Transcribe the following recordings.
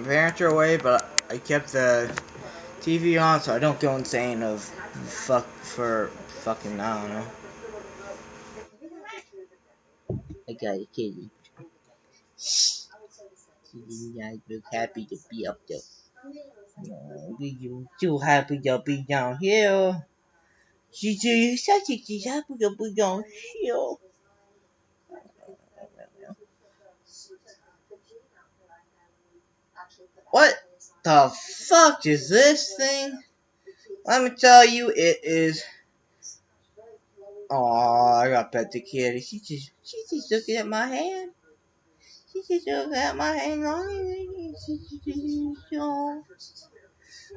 furniture away, but I kept the TV on so I don't go insane of fucking I don't know. I got a kitty. Kitty guys look happy to be up there. Oh, you too happy to be down here. She's such a she's happy to be down here. What the fuck is this thing? Let me tell you, it is. Oh, I got pet the kitty. She's just looking at my hand. She's just looking at my hand.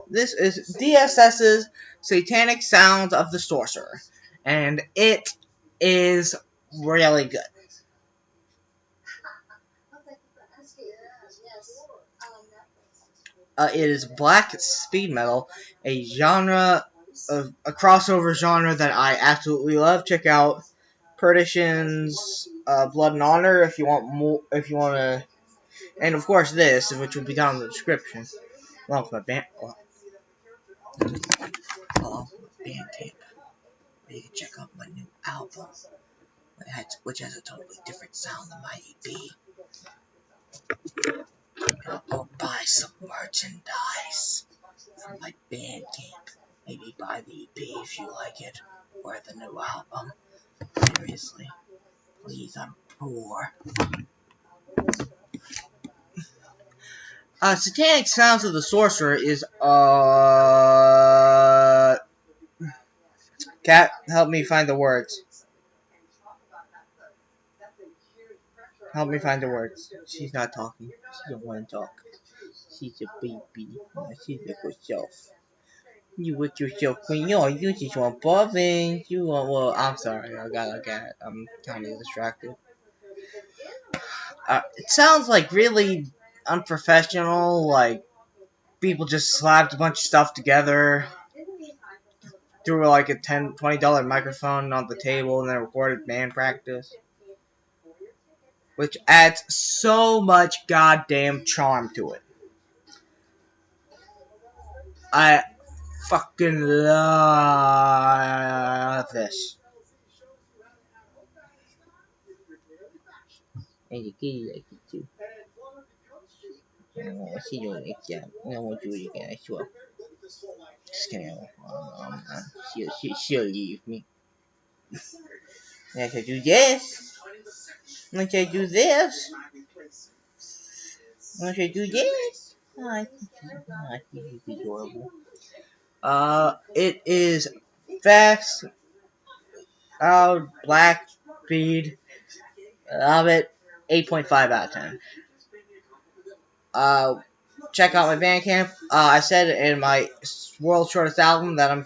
This is DSS's Satanic Sounds of the Sorcerer, and it is really good. It is black speed metal, a genre of a crossover genre that I absolutely love. Check out Perdition's Blood and Honor if you want more. If you want to, and of course this, which will be down in the description. Along with my band, Bandcamp, where you can check out my new album, which has a totally different sound than my EP. Go buy some merchandise from my Bandcamp. Maybe buy the EP if you like it, or the new album. Seriously, please, I'm poor. Satanic Sounds of the Sorcerer is, Cat, help me find the words. Help me find the words. She's not talking. She don't want to talk. She's a baby. She's with herself. You with yourself, Queen. You just want bobbing. You want, well, I'm sorry. I got I'm kind of distracted. It sounds like really unprofessional, like people just slapped a bunch of stuff together, threw like a $20 microphone on the table, and then recorded band practice, which adds so much goddamn charm to it. I fucking love this. And the kitty likes it too. She don't like that. I won't do it again, I swear. Just kidding. She'll leave me. Once I do this. Once I do this. Once I do this. Oh, I think it's adorable. It is fast, loud, black, speed. Love it. 8.5 out of 10. Check out my Bandcamp. I said in my world's shortest album that I'm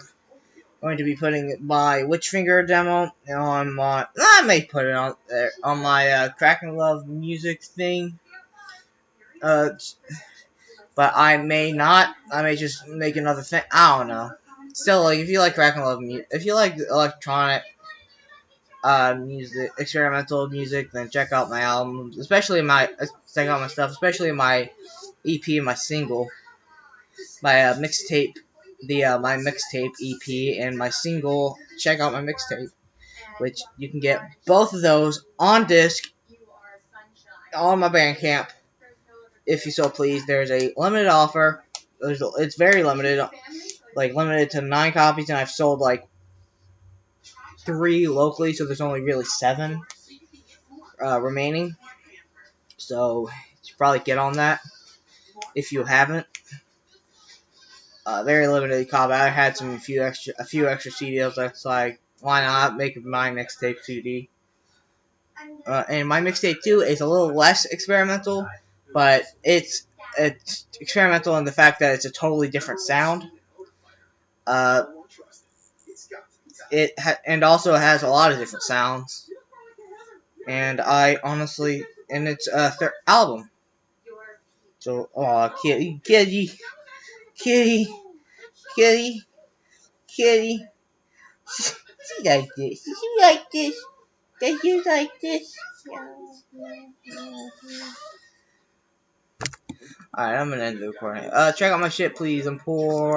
going to be putting my Witchfinger demo on my. I may put it on there on my Cracking Love music thing. But I may not. I may just make another thing. I don't know. Still, like if you like Cracking Love music, if you like electronic music, experimental music, then check out my albums, especially check out my stuff, especially my EP, my single, my mixtape, my mixtape EP, and my single. Check out my mixtape, which you can get both of those on disc on my Bandcamp, if you so please. There's a limited offer. It's very limited, like limited to 9 copies, and I've sold like 3 locally, so there's only really 7 remaining. So you should probably get on that if you haven't. Very limited copy. I had a few extra CDs. That's like, why not make my mixtape CD? And my mixtape too is a little less experimental, but it's experimental in the fact that it's a totally different sound. And also has a lot of different sounds. And I honestly, and it's a third album. So, kitty, kitty, kitty, kitty, kitty. She like this. She like this. Does you like this? Alright, I'm gonna end the recording. Check out my shit, please. I'm poor.